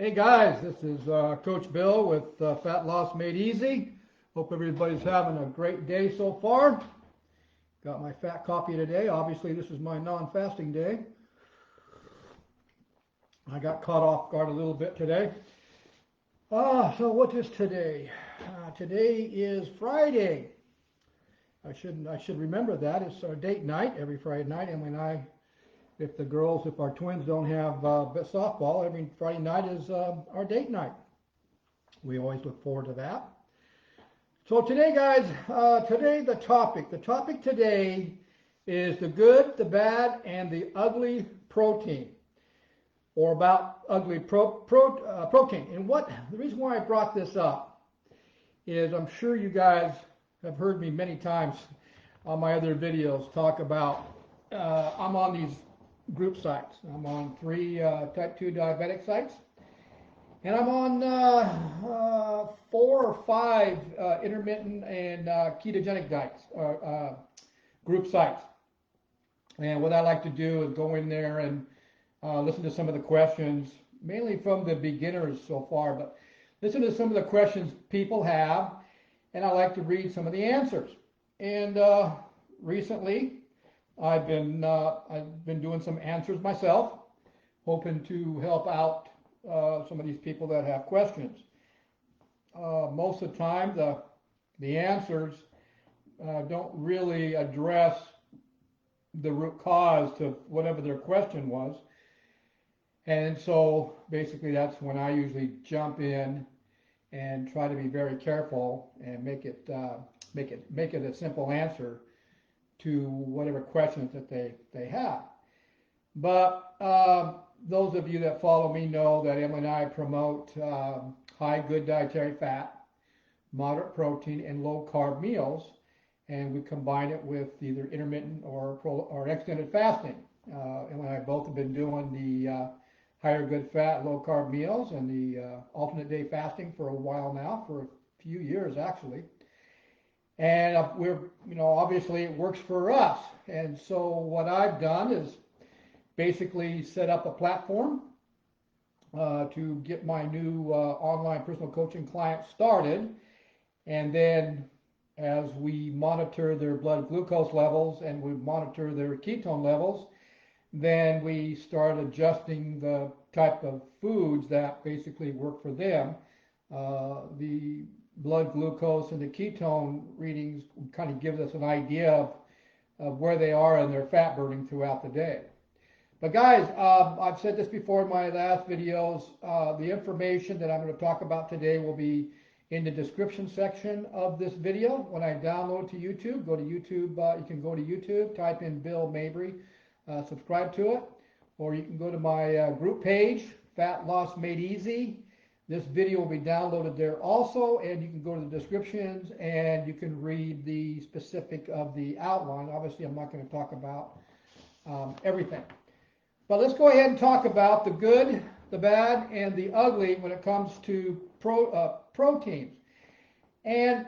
Hey guys, this is Coach Bill with Fat Loss Made Easy. Hope everybody's having a great day so far. Got my fat coffee today. Obviously this is my non-fasting day. I got caught off guard a little bit today. So what is today? Today is Friday. I should remember that. It's our date night every Friday night, and when if our twins don't have softball, every Friday night is our date night. We always look forward to that. So today, guys, the topic today is the good, the bad, and the ugly protein, or about ugly protein. And the reason why I brought this up is I'm sure you guys have heard me many times on my other videos talk about I'm on these group sites. I'm on 3 type 2 diabetic sites, and I'm on 4 or 5 intermittent and ketogenic diets group sites. And what I like to do is go in there and listen to some of the questions, mainly from the beginners so far, but listen to some of the questions people have, and I like to read some of the answers. And recently I've been doing some answers myself, hoping to help out some of these people that have questions. Most of the time, the answers don't really address the root cause to whatever their question was, and so basically that's when I usually jump in and try to be very careful and make it a simple answer to whatever questions that they have. But those of you that follow me know that Emily and I promote high good dietary fat, moderate protein, and low carb meals, and we combine it with either intermittent or extended fasting. Emily and I both have been doing the higher good fat, low carb meals and the alternate day fasting for a while now, for a few years actually. And obviously it works for us. And so what I've done is basically set up a platform to get my new online personal coaching clients started. And then as we monitor their blood glucose levels and we monitor their ketone levels, then we start adjusting the type of foods that basically work for them. The blood glucose and the ketone readings kind of give us an idea of where they are in their fat burning throughout the day. But guys, I've said this before in my last videos, the information that I'm going to talk about today will be in the description section of this video. When I download to YouTube, go to YouTube, you can go to YouTube, type in Bill Mabry, subscribe to it, or you can go to my group page, Fat Loss Made Easy. This video will be downloaded there also, and you can go to the descriptions and you can read the specific of the outline. Obviously, I'm not going to talk about everything. But let's go ahead and talk about the good, the bad, and the ugly when it comes to proteins. And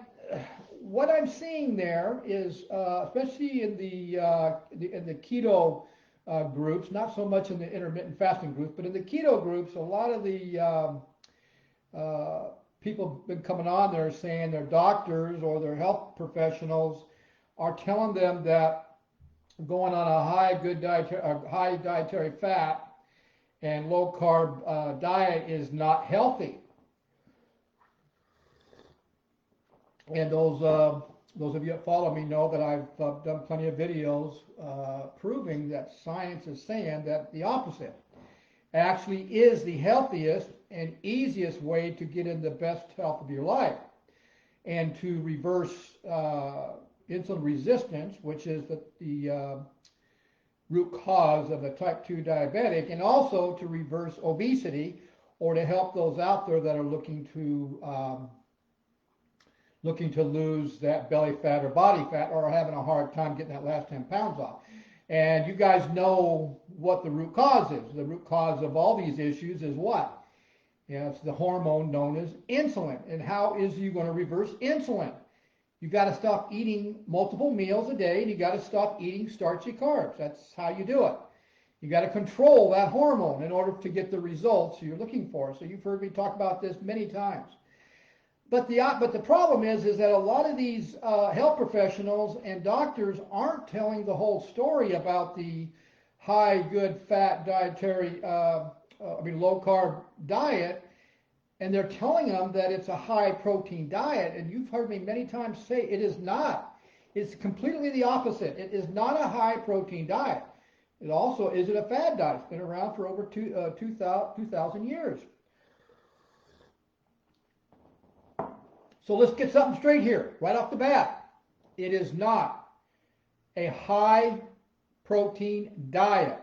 what I'm seeing there is, especially in the keto groups, not so much in the intermittent fasting groups, but in the keto groups, a lot of the people have been coming on there saying their doctors or their health professionals are telling them that going on a high dietary fat and low carb diet is not healthy. And those of you that follow me know that I've done plenty of videos proving that science is saying that the opposite actually is the healthiest and easiest way to get in the best health of your life and to reverse insulin resistance, which is the root cause of the type 2 diabetic, and also to reverse obesity, or to help those out there that are looking to lose that belly fat or body fat, or are having a hard time getting that last 10 pounds off. And you guys know what the root cause is. The root cause of all these issues is what? It's the hormone known as insulin. And how is you going to reverse insulin? You got to stop eating multiple meals a day, and you got to stop eating starchy carbs. That's how you do it. You got to control that hormone in order to get the results you're looking for. So you've heard me talk about this many times. But the problem is that a lot of these health professionals and doctors aren't telling the whole story about the high good fat dietary, low carb diet, and they're telling them that it's a high protein diet. And you've heard me many times say it is not. It's completely the opposite. It is not a high protein diet. It also isn't a fad diet. It's been around for over 2,000 years. So let's get something straight here, right off the bat. It is not a high protein diet.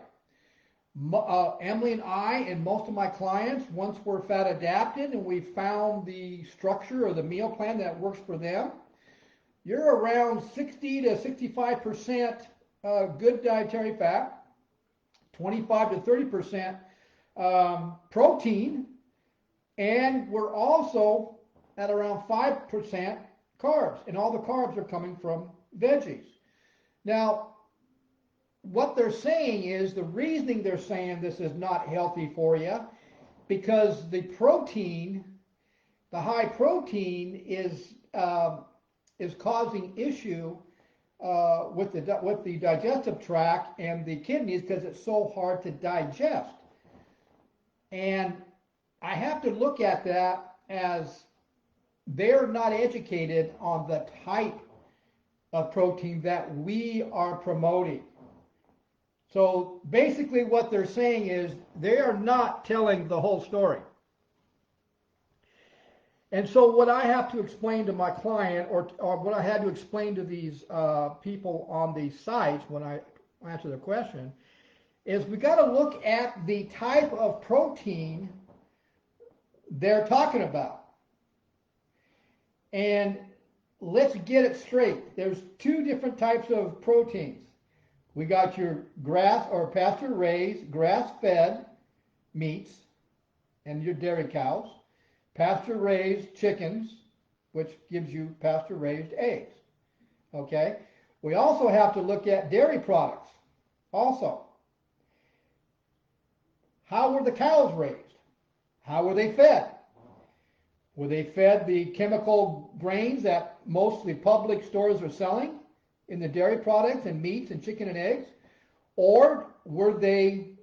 Emily and I and most of my clients, once we're fat adapted and we found the structure or the meal plan that works for them, you're around 60 to 65% good dietary fat, 25 to 30% protein, and we're also at around 5% carbs, and all the carbs are coming from veggies. Now, what they're saying is, the reasoning they're saying this is not healthy for you, because the protein, the high protein is causing issue with the digestive tract and the kidneys because it's so hard to digest. And I have to look at that as they're not educated on the type of protein that we are promoting. So basically what they're saying is they are not telling the whole story. And so what I have to explain to my client, or what I had to explain to these people on these sites when I answer the question, is we got to look at the type of protein they're talking about. And let's get it straight. There's two different types of proteins. We got your grass or pasture-raised, grass-fed meats and your dairy cows, pasture-raised chickens, which gives you pasture-raised eggs. Okay? We also have to look at dairy products also. How were the cows raised? How were they fed? Were they fed the chemical grains that mostly public stores are selling in the dairy products and meats and chicken and eggs? Or were they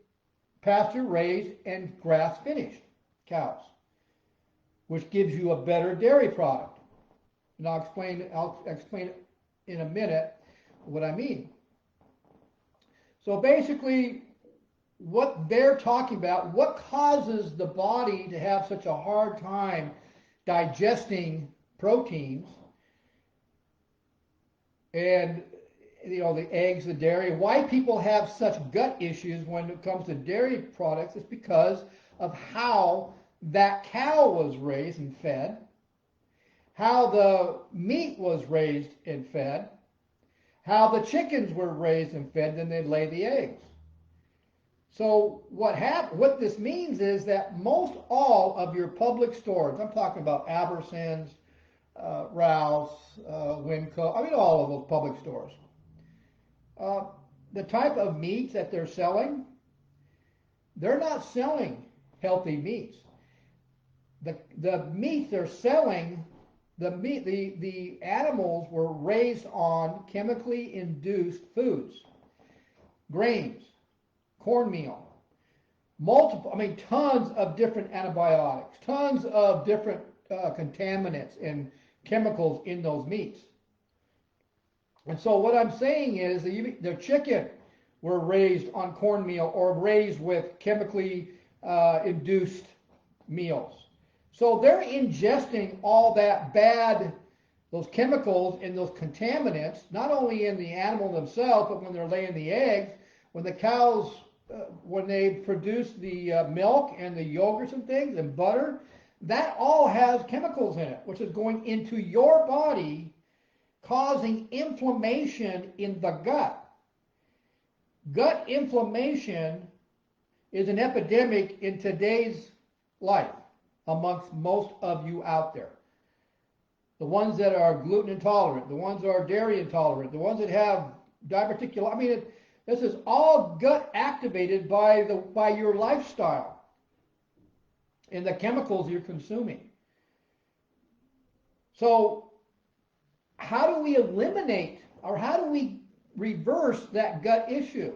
pasture-raised and grass-finished cows, which gives you a better dairy product? And I'll explain in a minute what I mean. So basically, what they're talking about, what causes the body to have such a hard time digesting proteins, and the eggs, the dairy, why people have such gut issues when it comes to dairy products is because of how that cow was raised and fed, how the meat was raised and fed, how the chickens were raised and fed, then they'd lay the eggs. So what this means is that most all of your public stores, I'm talking about Albertsons, Ralph's, Winco, all of those public stores, the type of meats that they're selling, they're not selling healthy meats. The meat they're selling, the animals were raised on chemically induced foods, grains, cornmeal, tons of different antibiotics, tons of different contaminants and chemicals in those meats. And so what I'm saying is the chicken were raised on cornmeal or raised with chemically induced meals. So they're ingesting all that bad, those chemicals and those contaminants, not only in the animal themselves, but when they're laying the eggs, when the cows, when they produce the milk and the yogurts and things and butter, that all has chemicals in it, which is going into your body, causing inflammation in the gut. Gut inflammation is an epidemic in today's life amongst most of you out there. The ones that are gluten intolerant, the ones that are dairy intolerant, the ones that have diverticulitis. This is all gut activated by your lifestyle and the chemicals you're consuming. So how do we eliminate, or how do we reverse that gut issue?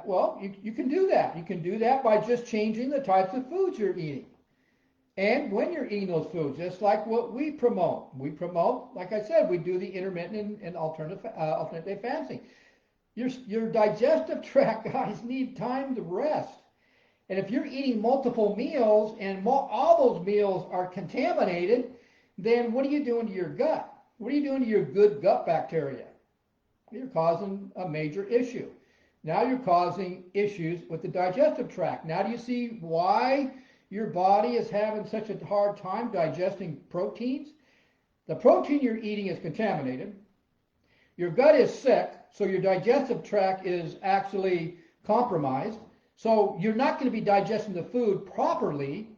Well, you can do that. You can do that by just changing the types of foods you're eating. And when you're eating those foods, just like what we promote. We promote, like I said, we do the intermittent and alternate day fasting. Your digestive tract, guys, need time to rest. And if you're eating multiple meals and all those meals are contaminated, then what are you doing to your gut? What are you doing to your good gut bacteria? You're causing a major issue. Now you're causing issues with the digestive tract. Now do you see why your body is having such a hard time digesting proteins? The protein you're eating is contaminated. Your gut is sick, so your digestive tract is actually compromised. So you're not going to be digesting the food properly,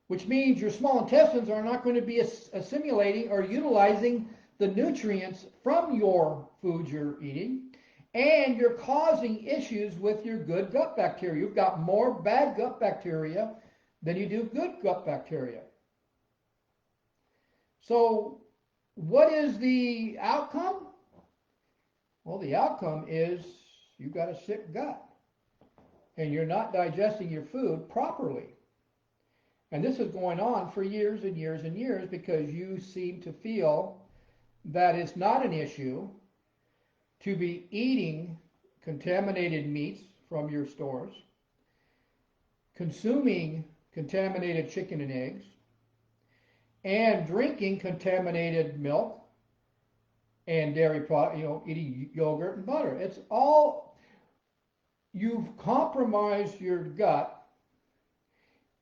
which means your small intestines are not going to be assimilating or utilizing the nutrients from your food you're eating. And you're causing issues with your good gut bacteria. You've got more bad gut bacteria than you do good gut bacteria. So what is the outcome? Well, the outcome is you've got a sick gut and you're not digesting your food properly. And this is going on for years and years and years because you seem to feel that it's not an issue to be eating contaminated meats from your stores, consuming contaminated chicken and eggs, and drinking contaminated milk and dairy products, eating yogurt and butter. It's all, you've compromised your gut.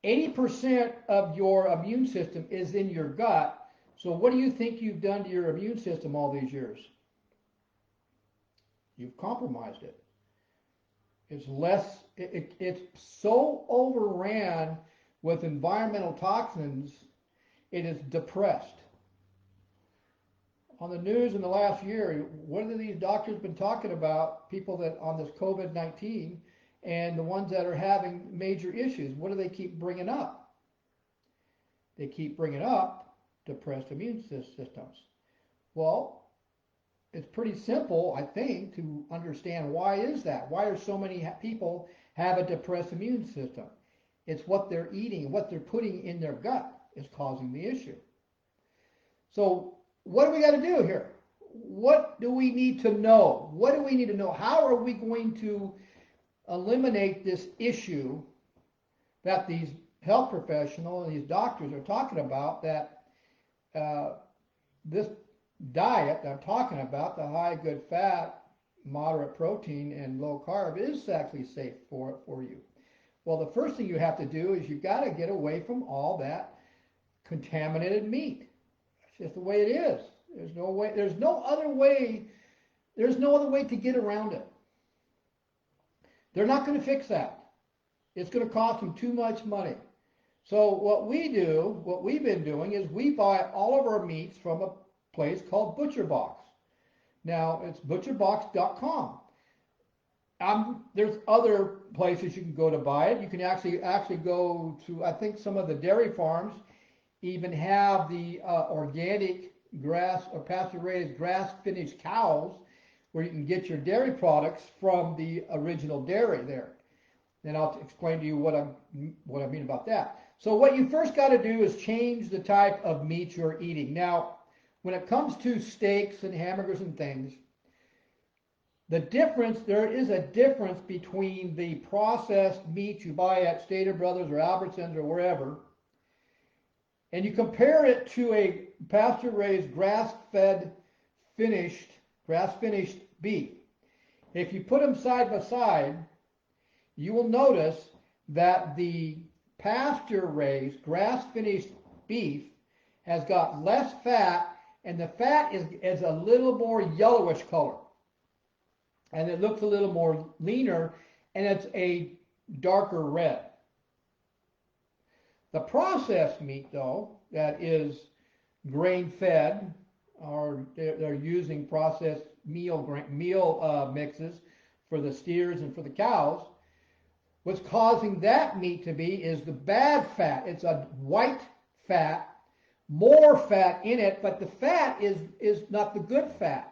80% of your immune system is in your gut. So what do you think you've done to your immune system all these years? You've compromised it. It's so overran with environmental toxins, it is depressed. On the news in the last year, what have these doctors been talking about? People that on this COVID-19 and the ones that are having major issues, what do they keep bringing up? They keep bringing up depressed immune systems. Well, it's pretty simple, I think, to understand why is that. Why are so many people have a depressed immune system? It's what they're eating, what they're putting in their gut is causing the issue. So what do we got to do here? What do we need to know? What do we need to know? How are we going to eliminate this issue that these health professionals and these doctors are talking about, that this diet that I'm talking about, the high good fat, moderate protein, and low carb, is actually safe for you? Well, the first thing you have to do is you've got to get away from all that contaminated meat. It's just the way it is. There's no other way to get around it. They're not going to fix that. It's going to cost them too much money. So what we've been doing is we buy all of our meats from a place called ButcherBox. Now, it's butcherbox.com. There's other places you can go to buy it. You can actually go to, I think some of the dairy farms even have the organic grass or pasture-raised grass-finished cows where you can get your dairy products from the original dairy there. And I'll explain to you what I mean about that. So what you first got to do is change the type of meat you're eating. Now, when it comes to steaks and hamburgers and things, there is a difference between the processed meat you buy at Stater Brothers or Albertsons or wherever, and you compare it to a pasture-raised, grass-fed, grass-finished beef. If you put them side by side, you will notice that the pasture-raised, grass-finished beef has got less fat, and the fat is a little more yellowish color. And it looks a little more leaner, and it's a darker red. The processed meat, though, that is grain-fed, or they're using processed meal mixes for the steers and for the cows. What's causing that meat to be is the bad fat. It's a white fat, more fat in it, but the fat is not the good fat.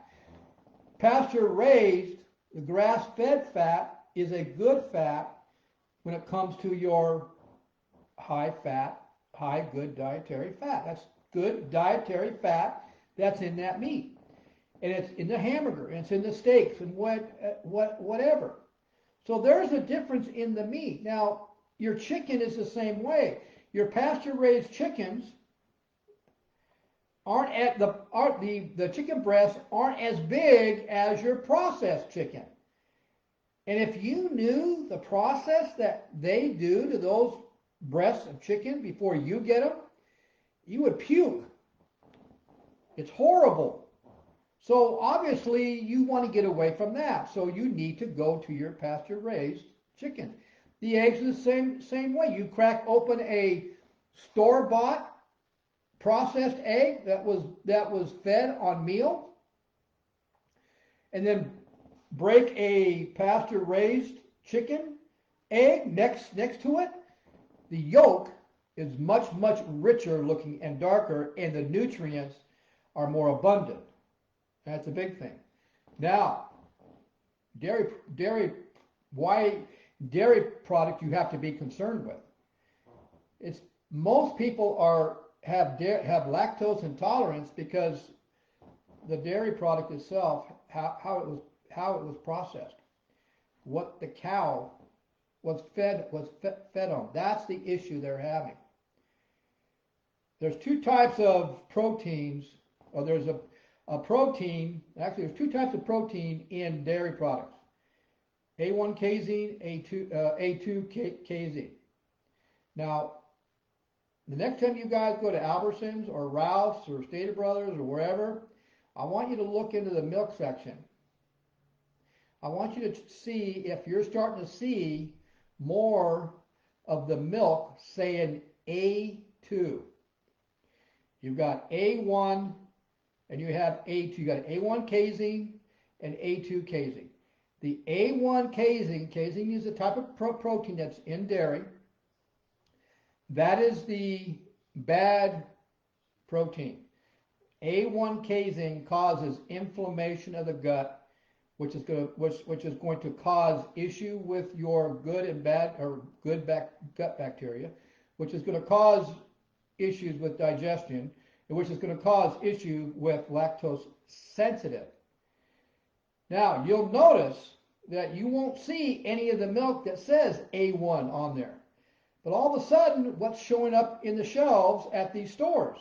Pasture raised, the grass-fed fat is a good fat when it comes to your high fat, high good dietary fat. That's good dietary fat that's in that meat. And it's in the hamburger, and it's in the steaks, and whatever. So there's a difference in the meat. Now, your chicken is the same way. Your pasture-raised chickens the chicken breasts aren't as big as your processed chicken. And if you knew the process that they do to those breasts of chicken before you get them, you would puke. It's horrible. So obviously you want to get away from that. So you need to go to your pasture-raised chicken. The eggs are the same way. You crack open a store-bought processed egg that was fed on meal, and then break a pasture-raised chicken egg next to it. The yolk is much richer looking and darker, and the nutrients are more abundant. That's a big thing. Now, dairy product you have to be concerned with. Most people have lactose intolerance because the dairy product itself, how it was processed, what the cow was fed on. That's the issue they're having. There's two types of proteins, or there's a protein. Actually, there's two types of protein in dairy products: A1 casein, A2 casein. Now, the next time you guys go to Albertsons or Ralph's or Stater Brothers or wherever, I want you to look into the milk section. I want you to see if you're starting to see more of the milk saying A2. You've got A1 and you have A2. You've got A1 casein and A2 casein. The A1 casein is a type of protein that's in dairy. That is the bad protein. A1 casein causes inflammation of the gut, which is going to cause issue with your good and bad or good gut bacteria, which is going to cause issues with digestion, and which is going to cause issue with lactose sensitive. Now, you'll notice that you won't see any of the milk that says A1 on there. But all of a sudden, what's showing up in the shelves at these stores?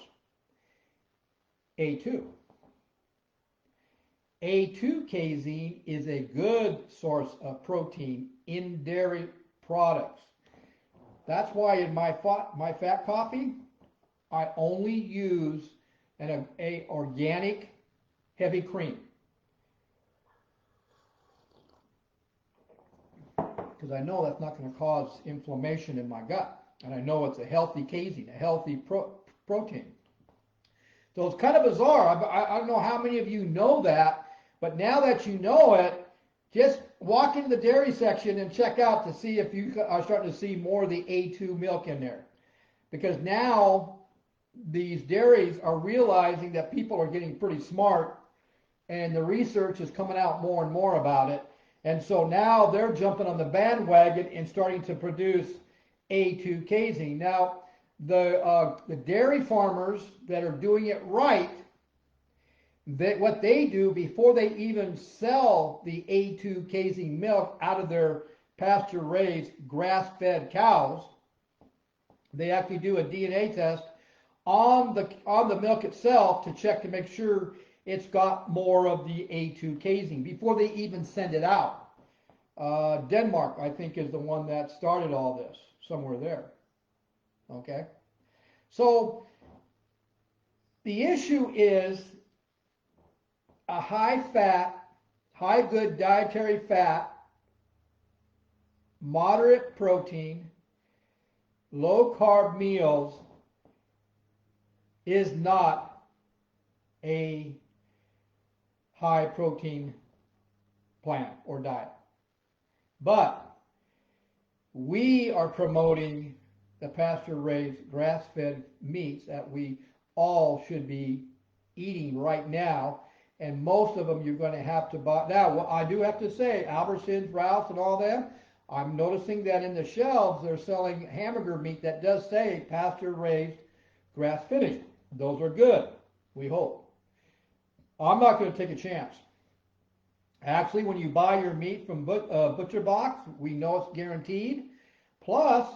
A2. A2 casein is a good source of protein in dairy products. That's why in my fat coffee, I only use an organic heavy cream. Because I know that's not going to cause inflammation in my gut. And I know it's a healthy casein, a healthy protein. So it's kind of bizarre. I don't know how many of you know that, but now that you know it, just walk into the dairy section and check out to see if you are starting to see more of the A2 milk in there. Because now these dairies are realizing that people are getting pretty smart, and the research is coming out more and more about it. And so now they're jumping on the bandwagon and starting to produce A2 casein. Now, the dairy farmers that are doing it right, what they do before they even sell the A2 casein milk out of their pasture-raised, grass-fed cows, they actually do a DNA test on the milk itself to check to make sure it's got more of the A2 casein before they even send it out. Denmark, I think, is the one that started all this, somewhere there. Okay? So, the issue is a high-fat, high-good dietary fat, moderate protein, low-carb meals is not a high-protein plan or diet. But we are promoting the pasture-raised, grass-fed meats that we all should be eating right now, and most of them you're going to have to buy. Now, what I do have to say, Albertsons, Ralph's, and all them, I'm noticing that in the shelves they're selling hamburger meat that does say pasture-raised, grass-finished. Those are good, we hope. I'm not going to take a chance. Actually, when you buy your meat from Butcher Box, we know it's guaranteed. Plus,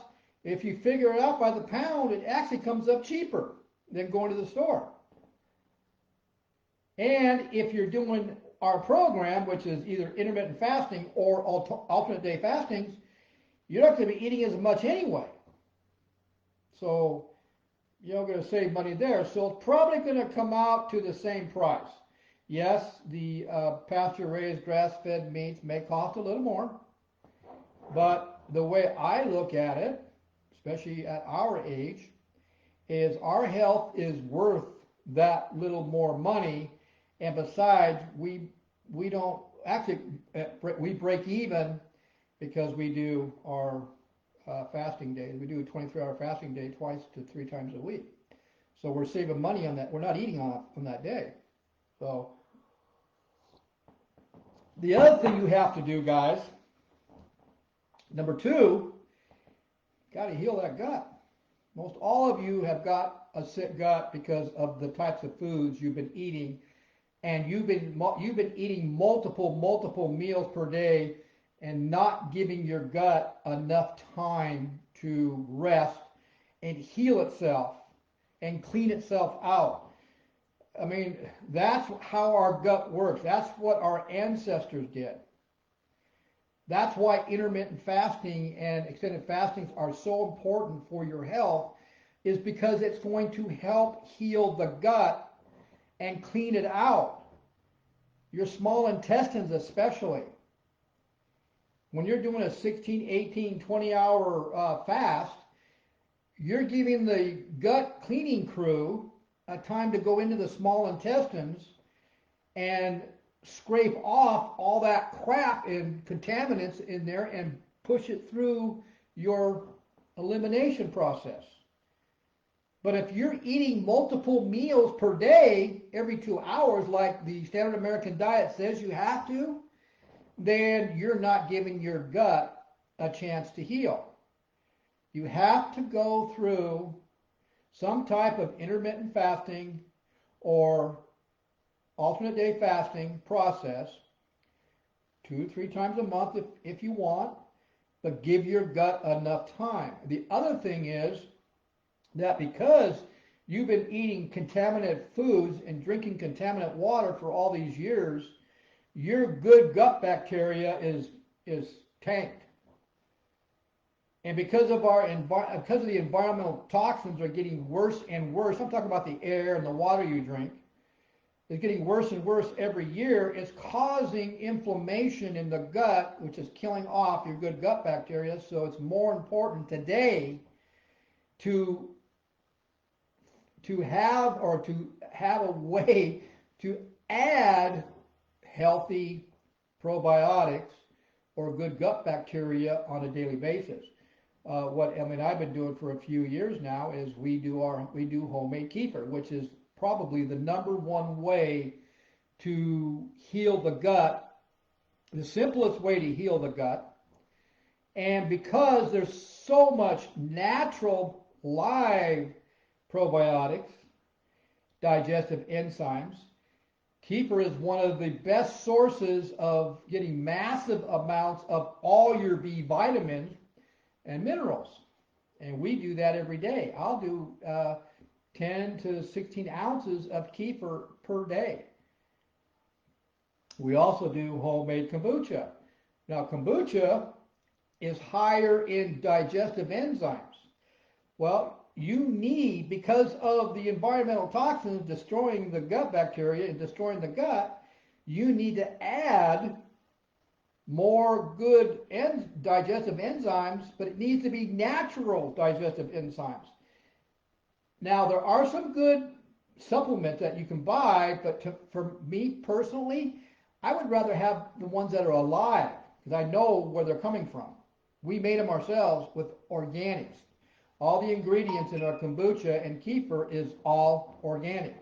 if you figure it out by the pound, it actually comes up cheaper than going to the store. And if you're doing our program, which is either intermittent fasting or alternate day fastings, you're not going to be eating as much anyway. So you're going to save money there. So it's probably going to come out to the same price. Yes, the pasture-raised, grass-fed meats may cost a little more, but the way I look at it, especially at our age, is our health is worth that little more money, and besides, we don't actually we break even because we do our fasting days. We do a 23-hour fasting day twice to 3 times a week, so we're saving money on that. We're not eating on that day. So the other thing you have to do, guys, number 2, got to heal that gut. Most all of you have got a sick gut because of the types of foods you've been eating, and you've been eating multiple meals per day and not giving your gut enough time to rest and heal itself and clean itself out. I mean, that's how our gut works. That's what our ancestors did. That's why intermittent fasting and extended fastings are so important for your health, is because it's going to help heal the gut and clean it out. Your small intestines especially. When you're doing a 16, 18, 20-hour fast, you're giving the gut cleaning crew a time to go into the small intestines and scrape off all that crap and contaminants in there and push it through your elimination process. But if you're eating multiple meals per day every 2 hours, like the standard American diet says you have to, then you're not giving your gut a chance to heal. You have to go through some type of intermittent fasting or alternate day fasting process 2-3 times a month if you want, but give your gut enough time. The other thing is that because you've been eating contaminated foods and drinking contaminant water for all these years, your good gut bacteria is tanked. And because of the environmental toxins are getting worse and worse, I'm talking about the air and the water you drink, it's getting worse and worse every year. It's causing inflammation in the gut, which is killing off your good gut bacteria. So it's more important today to have a way to add healthy probiotics or good gut bacteria on a daily basis. What Emily and I've been doing for a few years now is we do homemade kefir, which is probably the #1 way to heal the gut, the simplest way to heal the gut. And because there's so much natural live probiotics, digestive enzymes, kefir is one of the best sources of getting massive amounts of all your B vitamins and minerals. And we do that every day. I'll do 10 to 16 ounces of kefir per day. We also do homemade kombucha. Now, kombucha is higher in digestive enzymes. Well, you need, because of the environmental toxins destroying the gut bacteria and destroying the gut, you need to add more good digestive enzymes, but it needs to be natural digestive enzymes. Now, there are some good supplements that you can buy, but for me personally, I would rather have the ones that are alive. because I know where they're coming from. We made them ourselves with organics. All the ingredients in our kombucha and kefir is all organic.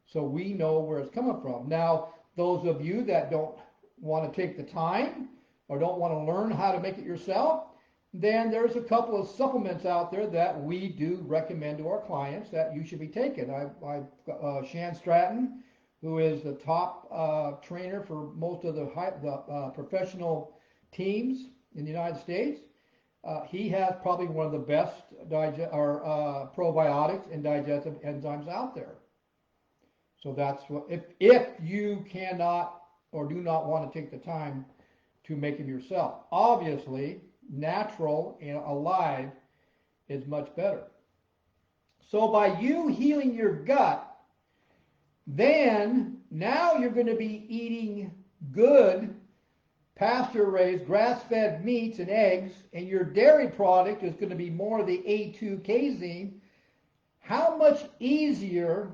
So we know where it's coming from. Now, those of you that don't want to take the time or don't want to learn how to make it yourself, then there's a couple of supplements out there that we do recommend to our clients that you should be taking. Shan Stratton, who is the top trainer for most of the professional teams in the United States, he has probably one of the best probiotics and digestive enzymes out there. So that's what, if you cannot or do not want to take the time to make them yourself. Obviously, natural and alive is much better. So by you healing your gut, then now you're going to be eating good pasture-raised, grass-fed meats and eggs, and your dairy product is going to be more of the A2 casein. How much easier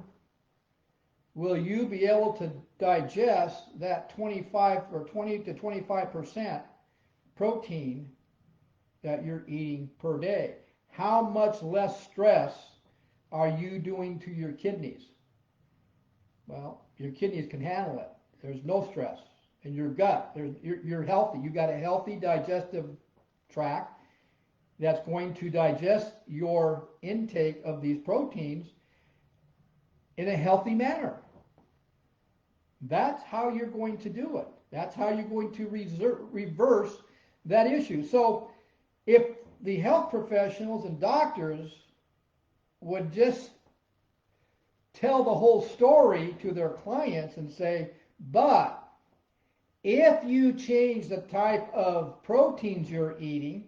will you be able to digest that 25 or 20 to 25% protein that you're eating per day? How much less stress are you doing to your kidneys? Well, your kidneys can handle it. There's no stress. And your gut, you're healthy. You've got a healthy digestive tract that's going to digest your intake of these proteins in a healthy manner. That's how you're going to do it. That's how you're going to reverse that issue. So if the health professionals and doctors would just tell the whole story to their clients and say, but if you change the type of proteins you're eating,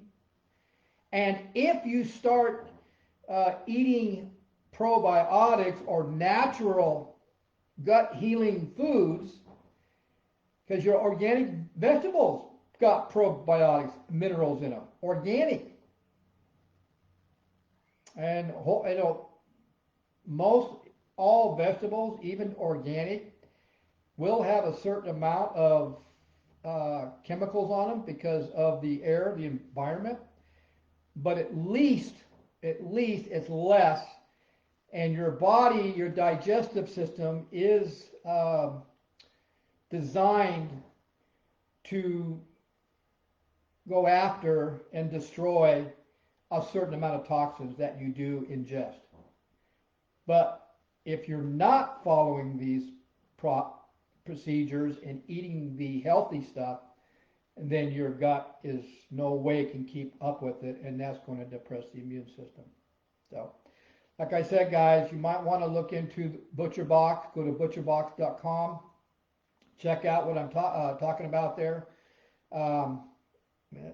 and if you start eating probiotics or natural gut healing foods, because your organic vegetables got probiotics, minerals in them, organic. And you know, most all vegetables, even organic, will have a certain amount of chemicals on them because of the air, the environment, but at least it's less, and your body, your digestive system is designed to go after and destroy a certain amount of toxins that you do ingest. But if you're not following these procedures and eating the healthy stuff, then your gut is no way can keep up with it, and that's going to depress the immune system. So, like I said, guys, you might want to look into ButcherBox. Go to butcherbox.com. Check out what I'm talking about there. You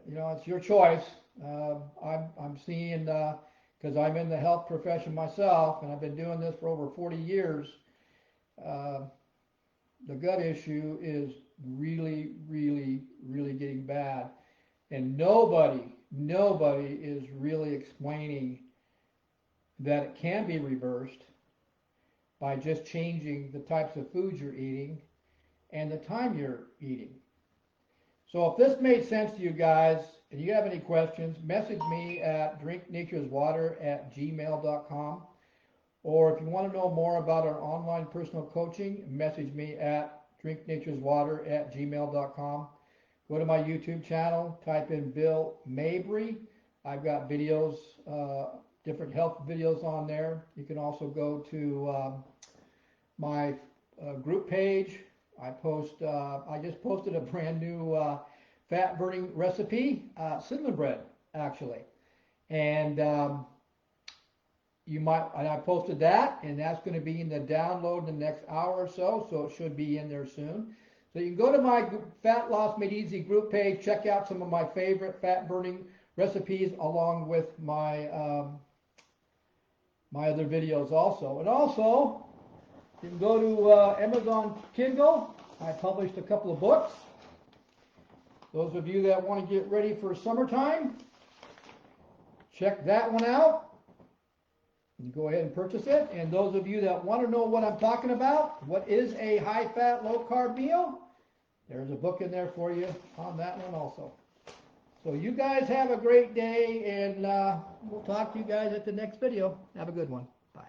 know, it's your choice. I'm seeing, because I'm in the health profession myself, and I've been doing this for over 40 years. The gut issue is really, really, really getting bad. And nobody is really explaining that it can be reversed by just changing the types of foods you're eating and the time you're eating. So if this made sense to you guys, and you have any questions, message me at drinknatureswater@gmail.com. Or if you want to know more about our online personal coaching, message me at drinknatureswater@gmail.com. Go to my YouTube channel, type in Bill Mabry. I've got videos, different health videos on there. You can also go to my group page. I just posted a brand new fat burning recipe, cinnamon bread actually, and I posted that, and that's going to be in the download in the next hour or so, so it should be in there soon. So you can go to my Fat Loss Made Easy group page, check out some of my favorite fat burning recipes along with my my other videos also. And also, you can go to Amazon Kindle. I published a couple of books. Those of you that want to get ready for summertime, check that one out. You go ahead and purchase it. And those of you that want to know what I'm talking about, what is a high-fat, low-carb meal, There's a book in there for you on that one also. So you guys have a great day, and we'll talk to you guys at the next video. Have a good one. Bye.